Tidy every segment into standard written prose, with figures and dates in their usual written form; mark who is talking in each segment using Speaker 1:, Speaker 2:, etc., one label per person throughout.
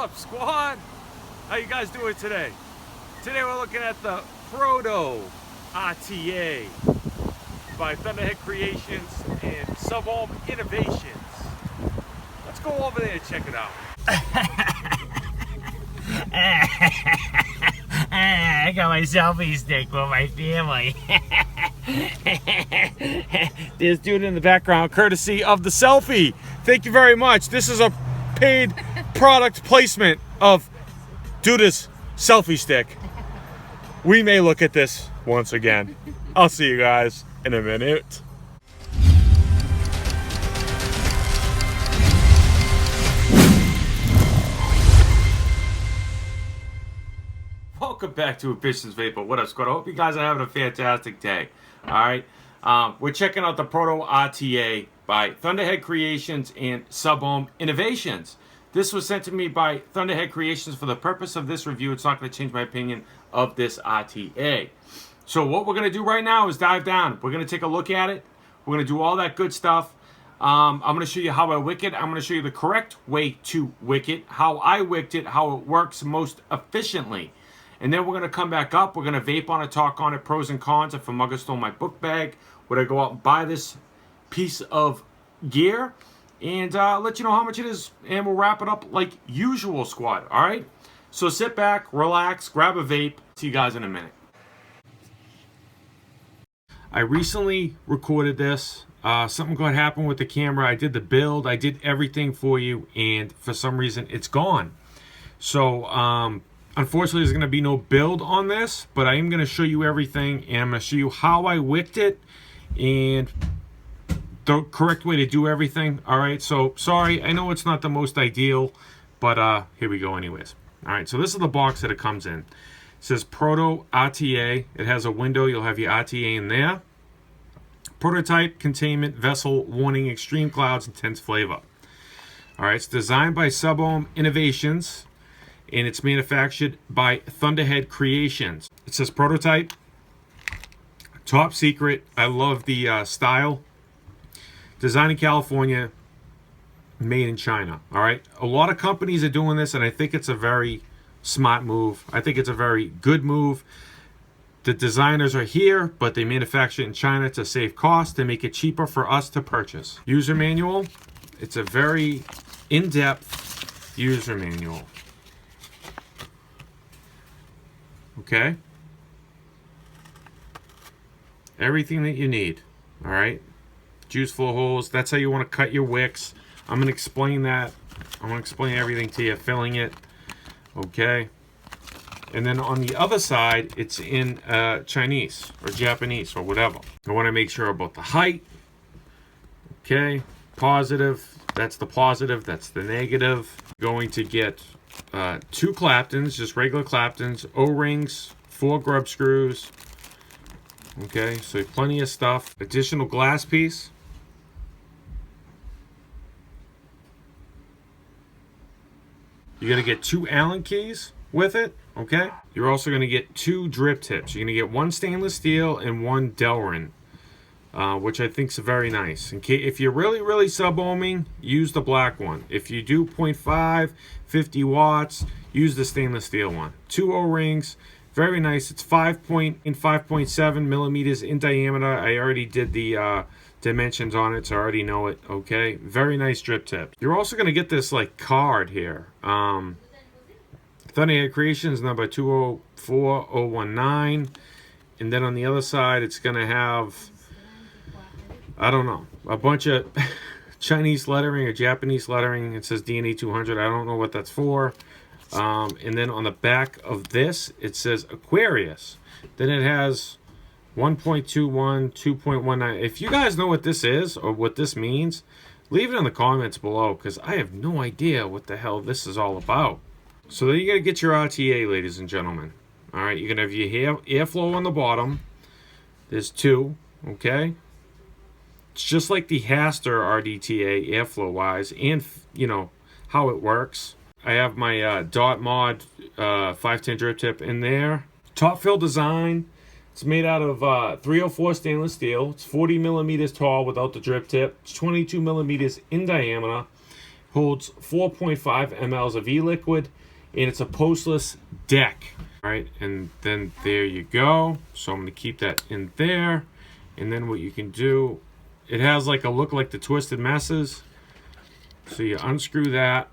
Speaker 1: up, squad? How you guys doing today? Today we're looking at the Proto RTA by ThunderHead Creations and Subhome Innovations. Let's go over there and check it out.
Speaker 2: I got my selfie stick with my family.
Speaker 1: There's dude in the background, courtesy of the selfie. Thank you very much. This is a paid product placement of Duda's selfie stick. We may look at this once again. I'll see you guys in a minute. Welcome back to AmbitionZ VapeR. What up, squad? I hope you guys are having a fantastic day. Alright? We're checking out the Proto RTA by ThunderHead Creations and Subhome Innovations. This was sent to me by ThunderHead Creations for the purpose of this review. It's not going to change my opinion of this RTA. So what we're going to do right now is dive down. We're going to take a look at it. We're going to do all that good stuff. I'm going to show you how I wick it. I'm going to show you the correct way to wick it, how I wicked it, how it works most efficiently. And then we're going to come back up. We're going to vape on it, talk on it, pros and cons. If a mugger stole my book bag, would I go out and buy this piece of gear? And let you know how much it is. And we'll wrap it up like usual, squad. All right? So sit back, relax, grab a vape. See you guys in a minute. I recently recorded this. Something got happened with the camera. I did the build. I did everything for you. And for some reason, it's gone. So, unfortunately, there's going to be no build on this, but I am going to show you everything, and I'm going to show you how I wicked it and the correct way to do everything. All right, so sorry, I know it's not the most ideal, but here we go anyways. All right, so this is the box that it comes in. It says Proto RTA. It has a window. You'll have your RTA in there. Prototype, containment, vessel, warning, extreme clouds, intense flavor. All right, it's designed by Subhome Innovations, and it's manufactured by ThunderHead Creations. It says prototype, top secret. I love the style. Designed in California, made in China. All right, a lot of companies are doing this, and I think it's a very smart move. I think it's a very good move. The designers are here, but they manufacture it in China to save costs, to make it cheaper for us to purchase. User manual. It's a very in-depth user manual. Okay, everything that you need. All right, juice flow holes, that's how you want to cut your wicks. I'm going to explain that. I'm going to explain everything to you, filling it. Okay, and then on the other side, it's in Chinese or Japanese or whatever. I want to make sure about the height. Okay, positive, that's the positive, that's the negative. Going to get 2 Claptons, just regular Claptons, O-rings, 4 grub screws. Okay, so plenty of stuff. Additional glass piece. You're going to get 2 Allen keys with it. Okay, you're also going to get 2 drip tips. You're going to get 1 stainless steel and 1 Delrin. Which I think is very nice. If you're really subhoming, use the black one. If you do 0.5, 50 watts, use the stainless steel one. 2 O-rings, very nice. It's 5.7 millimeters in diameter. I already did the dimensions on it, so I already know it. Okay, very nice drip tip. You're also going to get this like card here. ThunderHead Creations number 204019, and then on the other side, it's going to have, I don't know, a bunch of Chinese lettering or Japanese lettering. It says DNA 200. I don't know what that's for. And then on the back of this, it says Aquarius. Then it has 1.21, 2.19. If you guys know what this is or what this means, leave it in the comments below, because I have no idea what the hell this is all about. So then you're going to get your RTA, ladies and gentlemen. All right, you're going to have your airflow on the bottom. There's 2, okay? It's just like the Haster RDTA airflow wise, and you know how it works. I have my Dot Mod 510 drip tip in there. Top fill design. It's made out of 304 stainless steel. It's 40 millimeters tall without the drip tip. It's 22 millimeters in diameter. holds 4.5 mLs of e-liquid, and it's a postless deck. All right, and then there you go. So I'm going to keep that in there. And then what you can do, it has like a look like the Twisted Messes. So you unscrew that.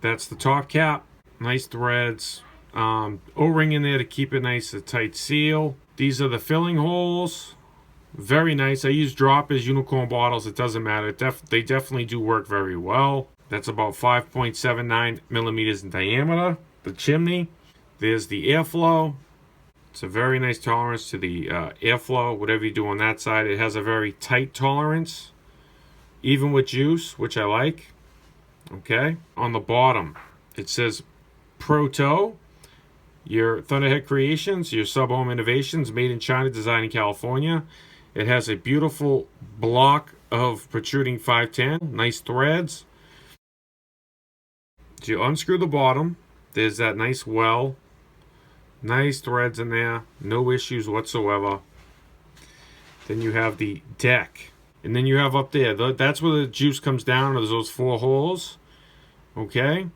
Speaker 1: That's the top cap. Nice threads. O-ring in there to keep it nice, a tight seal. These are the filling holes. Very nice. I use droppers, unicorn bottles. It doesn't matter. They definitely do work very well. That's about 5.79 millimeters in diameter. The chimney. There's the airflow. It's a very nice tolerance to the airflow. Whatever you do on that side, it has a very tight tolerance, even with juice, which I like. Okay. On the bottom, it says Proto. Your ThunderHead creations, your sub-home innovations, made in China, designed in California. It has a beautiful block of protruding 510, nice threads. So you unscrew the bottom. There's that nice well. Nice threads in there. No issues whatsoever. Then you have the deck. And then you have up there, that's where the juice comes down. There's those 4 holes. Okay.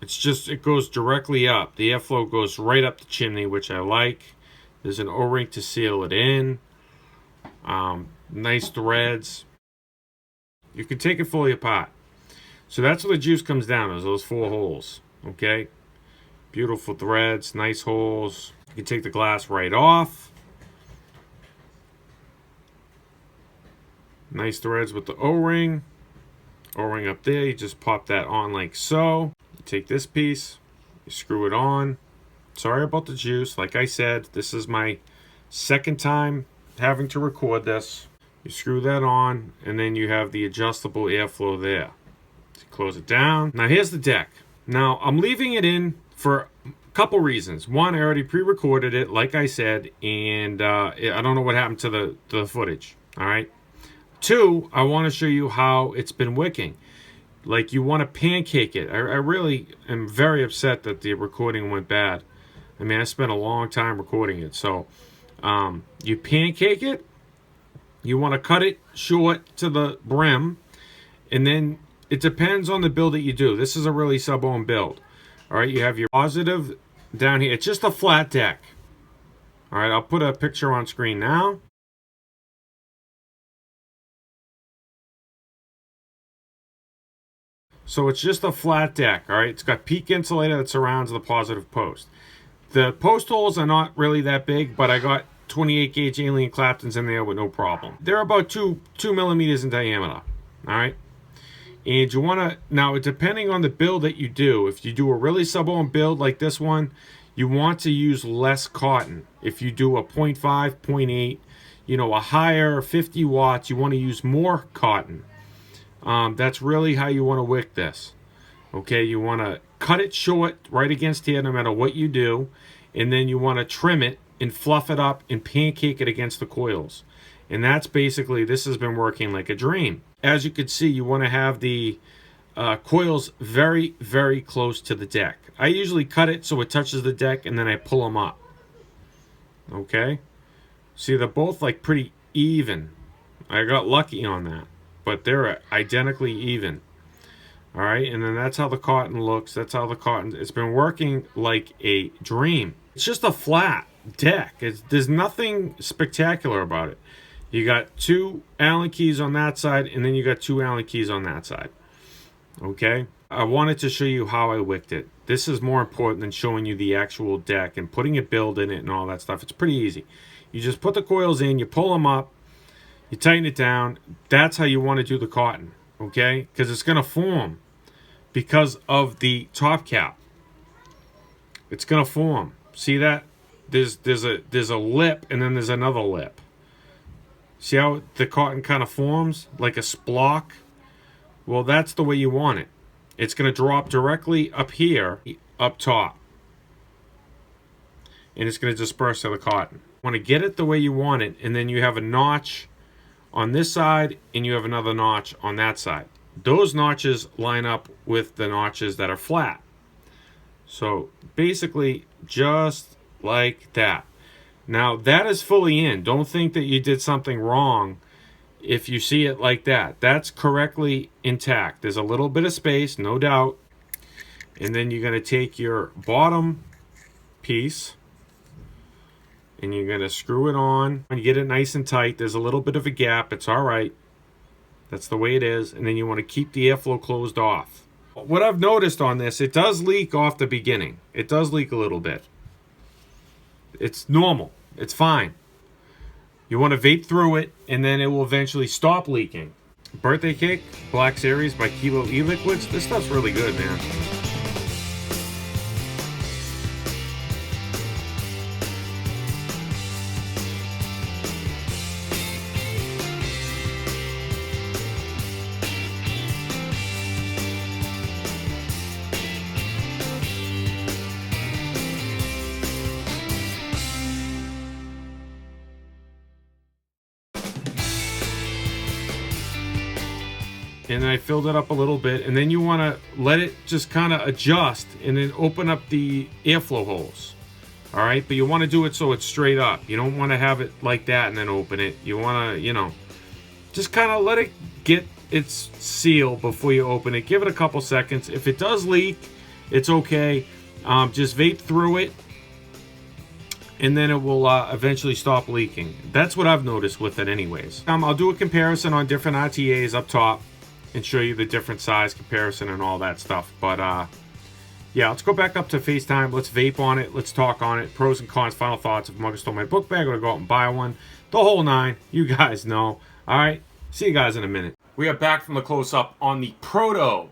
Speaker 1: It's just, it goes directly up. The airflow goes right up the chimney, which I like. There's an O-ring to seal it in. Nice threads. You can take it fully apart. So that's where the juice comes down, is those 4 holes. Okay? Beautiful threads, nice holes. You can take the glass right off. Nice threads with the O-ring. O-ring up there, you just pop that on like so. You take this piece, you screw it on. Sorry about the juice. Like I said, this is my second time having to record this. You screw that on, and then you have the adjustable airflow there. So close it down. Now here's the deck. Now I'm leaving it in for a couple reasons. One, I already pre-recorded it, like I said, and I don't know what happened to the footage. All right. 2, I want to show you how it's been wicking. Like, you want to pancake it. I really am very upset that the recording went bad. I mean, I spent a long time recording it. So, you pancake it. You want to cut it short to the brim. And then, it depends on the build that you do. This is a really sub-ohm build. All right, you have your positive down here. It's just a flat deck. All right, I'll put a picture on screen now. So it's just a flat deck, all right? It's got peak insulator that surrounds the positive post. The post holes are not really that big, but I got 28 gauge alien Claptons in there with no problem. They're about 2 millimeters in diameter, all right? And you want to, now depending on the build that you do, if you do a really sub-ohm build like this one, you want to use less cotton. If you do a 0.5, 0.8, you know, a higher 50 watts, you want to use more cotton. That's really how you want to wick this. Okay, you want to cut it short right against here no matter what you do, and then you want to trim it and fluff it up and pancake it against the coils. And that's basically, this has been working like a dream. As you can see, you want to have the coils very, very close to the deck. I usually cut it so it touches the deck, and then I pull them up. Okay, see, they're both like pretty even. I got lucky on that. But they're identically even. All right, and then that's how the cotton looks. That's how the cotton, it's been working like a dream. It's just a flat deck. There's nothing spectacular about it. You got 2 Allen keys on that side, and then you got 2 Allen keys on that side. Okay, I wanted to show you how I wicked it. This is more important than showing you the actual deck and putting a build in it and all that stuff. It's pretty easy. You just put the coils in, you pull them up, you tighten it down. That's how you want to do the cotton, okay? Because it's going to form because of the top cap. It's going to form. See that? There's a lip, and then there's another lip. See how the cotton kind of forms like a splock? Well, that's the way you want it. It's going to drop directly up here, up top. And it's going to disperse to the cotton. You want to get it the way you want it, and then you have a notch on this side, and you have another notch on that side. Those notches line up with the notches that are flat. So basically, just like that. Now, that is fully in. Don't think that you did something wrong if you see it like that, that's correctly intact. There's a little bit of space, no doubt. And then you're going to take your bottom piece and you're going to screw it on. You get it nice and tight. There's a little bit of a gap. It's all right. That's the way it is. And then you want to keep the airflow closed off. What I've noticed on this, it does leak off the beginning. It does leak a little bit. It's normal. It's fine. You want to vape through it, and then it will eventually stop leaking. Birthday Cake, Black Series by Kilo Illiquids. This stuff's really good, man. And I filled it up a little bit, and then you want to let it just kind of adjust and then open up the airflow holes. All right, but you want to do it so it's straight up. You don't want to have it like that and then open it. You want to, you know, just kind of let it get its seal before you open it. Give it a couple seconds. If it does leak, it's okay. Just vape through it, and then it will eventually stop leaking. That's what I've noticed with it anyways. I'll do a comparison on different RTAs up top and show you the different size comparison and all that stuff. But yeah, let's go back up to FaceTime. Let's vape on it. Let's talk on it. Pros and cons, final thoughts. If Mugger stole my book bag, I'm going to go out and buy one. The whole nine. You guys know. All right. See you guys in a minute. We are back from the close-up on the Proto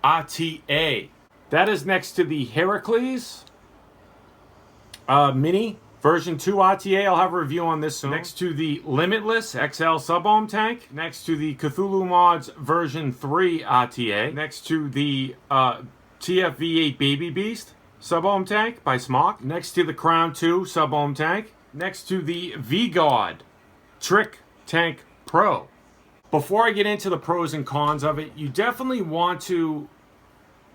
Speaker 1: RTA. That is next to the Heracles Mini version 2 RTA. I'll have a review on this soon. Next to the Limitless XL sub-ohm tank. Next to the Cthulhu Mods version 3 RTA. Next to the TFV8 Baby Beast sub-ohm tank by Smock. Next to the Crown 2 sub-ohm tank. Next to the V-God Trick Tank Pro. Before I get into the pros and cons of it, you definitely want to...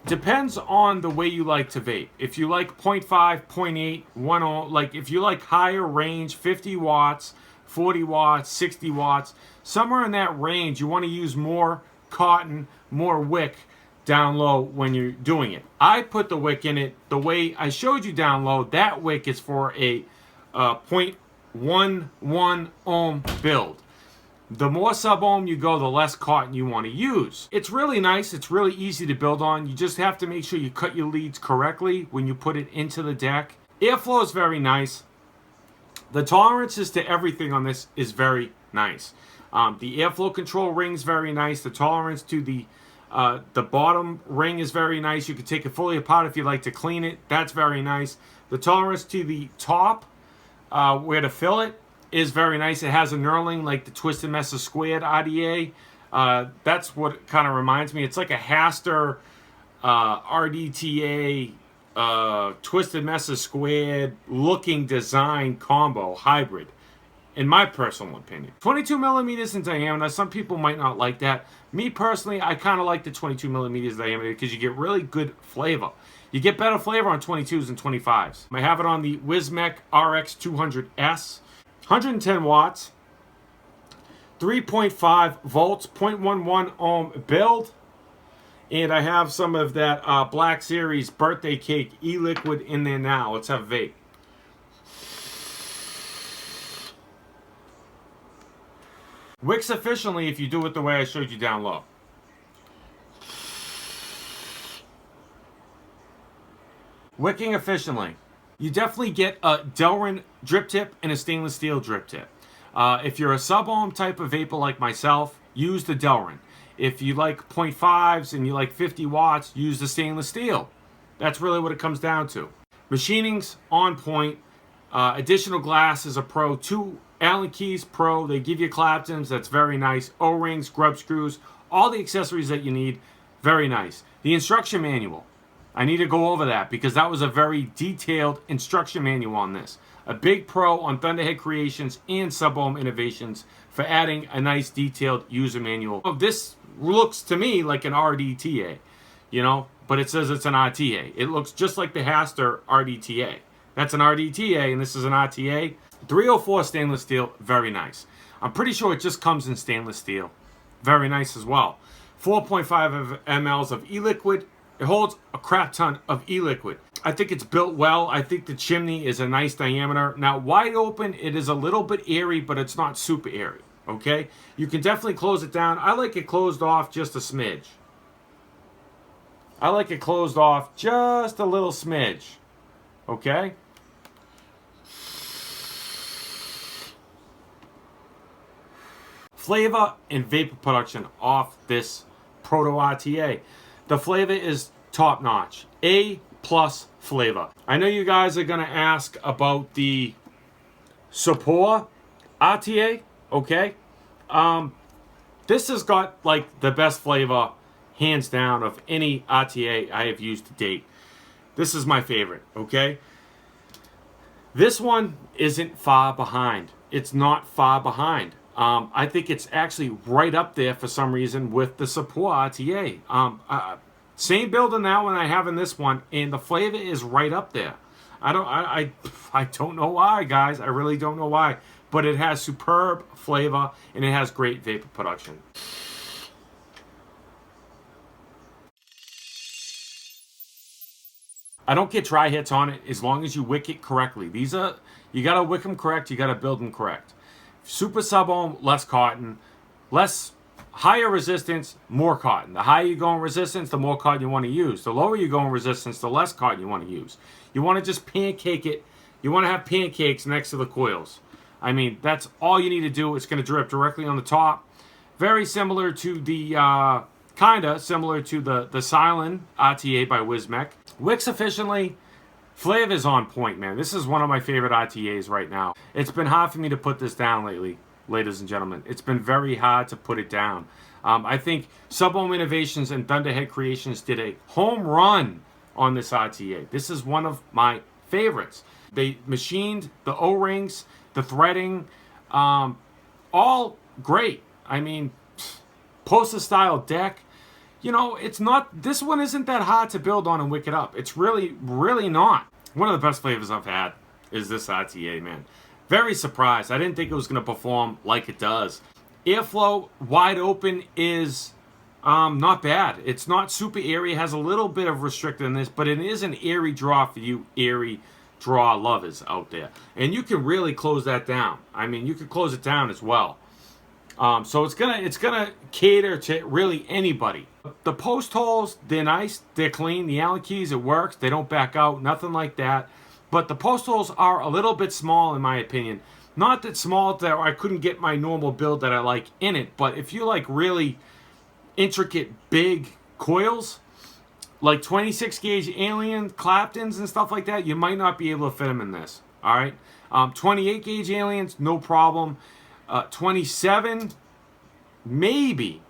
Speaker 1: Depends on the way you like to vape. If you like 0.5, 0.8, 1 ohm, like if you like higher range, 50 watts, 40 watts, 60 watts, somewhere in that range, you want to use more cotton, more wick down low when you're doing it. I put the wick in it the way I showed you down low. That wick is for a 0.11 ohm build. The more sub-ohm you go, the less cotton you want to use. It's really nice. It's really easy to build on. You just have to make sure you cut your leads correctly when you put it into the deck. Airflow is very nice. The tolerances to everything on this is very nice. The airflow control ring is very nice. The tolerance to the bottom ring is very nice. You can take it fully apart if you like to clean it. That's very nice. The tolerance to the top, where to fill it, is very nice. It has a knurling like the Twisted Messer Squared RDA. That's what it kind of reminds me. It's like a Haster RDTA Twisted Messer Squared looking design combo hybrid, in my personal opinion. 22 millimeters in diameter. Some people might not like that. Me personally, I kind of like the 22 millimeters diameter because you get really good flavor. You get better flavor on 22s than 25s. I have it on the Wismec RX 200S. 110 watts, 3.5 volts, 0.11 ohm build. And I have some of that Black Series Birthday Cake e-liquid in there now. Let's have a vape. Wicks efficiently if you do it the way I showed you down low. Wicking efficiently. You definitely get a Delrin drip tip and a stainless steel drip tip. If you're a sub-ohm type of vapor like myself, use the Delrin. If you like 0.5s and you like 50 watts, use the stainless steel. That's really what it comes down to. Machining's on point. Additional glass is a pro. 2 Allen keys pro. They give you claptons. That's very nice. O-rings, grub screws, all the accessories that you need. Very nice. The instruction manual. I need to go over that because that was a very detailed instruction manual on this. A big pro on ThunderHead Creations and Sub-Ohm Innovations for adding a nice detailed user manual. This looks to me like an RDTA, you know, but it says it's an RTA. It looks just like the Haster RDTA. That's an RDTA and this is an RTA. 304 stainless steel, very nice. I'm pretty sure it just comes in stainless steel. Very nice as well. 4.5 mLs of Illiquid. It holds a crap ton of Illiquid. I think it's built well. I think the chimney is a nice diameter. Now, wide open, it is a little bit airy, but it's not super airy, okay? You can definitely close it down. I like it closed off just a smidge. I like it closed off just a little smidge, okay? Flavor and vapor production off this Proto RTA. The flavor is top notch. A+ flavor. I know you guys are going to ask about the Support RTA, okay? This has got like the best flavor, hands down, of any RTA I have used to date. This is my favorite, okay? This one isn't far behind. It's not far behind. I think it's actually right up there for some reason with the Support RTA. Same build in that one I have in this one, and the flavor is right up there. I don't know why, guys. I really don't know why. But it has superb flavor, and it has great vapor production. I don't get dry hits on it as long as you wick it correctly. These are, you gotta wick them correct, you gotta build them correct. Super sub-ohm, less cotton, higher resistance, more cotton. The higher you go in resistance, the more cotton you want to use. The lower you go in resistance, the less cotton you want to use. You want to just pancake it. You want to have pancakes next to the coils. I mean, that's all you need to do. It's going to drip directly on the top. Very similar to the, kinda similar to the Silent RTA by Wismec. Wicks efficiently. Flavor's on point, man. This is one of my favorite RTAs right now. It's been hard for me to put this down lately, ladies and gentlemen. It's been very hard to put it down. I think Sub-Ohm Innovations and ThunderHead Creations did a home run on this RTA. This is one of my favorites. They machined the O-rings, the threading, all great. I mean, poster style deck. You know, it's not, this one isn't that hard to build on and wick it up. It's really, really not. One of the best flavors I've had is this RTA, man. Very surprised. I didn't think it was going to perform like it does. Airflow wide open is not bad. It's not super airy. It has a little bit of restrictiveness, but it is an airy draw for you airy draw lovers out there. And you can really close that down. I mean, you can close it down as well. So it's gonna cater to really anybody. The post holes, they're nice, they're clean. The Allen keys, it works. They don't back out, nothing like that. But the post holes are a little bit small in my opinion. Not that small that I couldn't get my normal build that I like in it, but if you like really intricate big coils, like 26 gauge Alien Claptons and stuff like that, you might not be able to fit them in this. All right, 28 gauge Aliens, no problem. 27, maybe,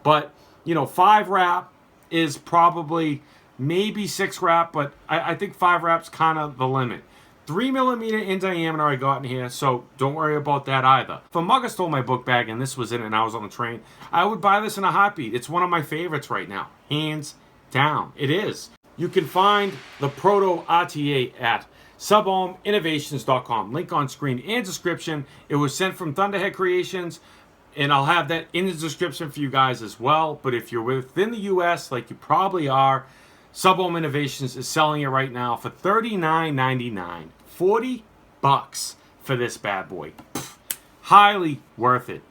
Speaker 1: but you know, 5 wrap is probably maybe 6 wrap, but I think 5 wrap's kind of the limit. 3mm in diameter I got in here, so don't worry about that either. If a mugger stole my book bag and this was in it and I was on the train, I would buy this in a heartbeat. It's one of my favorites right now, hands down. It is. You can find the Proto RTA at subohminnovations.com. Link on screen and description. It was sent from ThunderHead Creations, and I'll have that in the description for you guys as well. But if you're within the US, like you probably are, Sub-Ohm Innovations is selling it right now for $39.99. $40 for this bad boy. Pfft, highly worth it.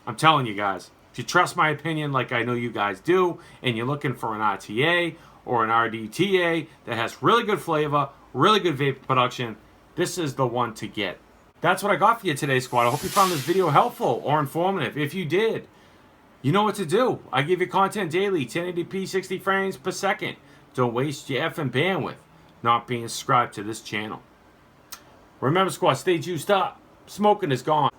Speaker 1: I'm telling you guys. If you trust my opinion like I know you guys do, and you're looking for an RTA or an RDTA that has really good flavor, really good vape production, this is the one to get. That's what I got for you today, squad. I hope you found this video helpful or informative. If you did, you know what to do. I give you content daily, 1080p, 60 frames per second. Don't waste your effing bandwidth not being subscribed to this channel. Remember, squad, stay juiced up. Smoking is gone.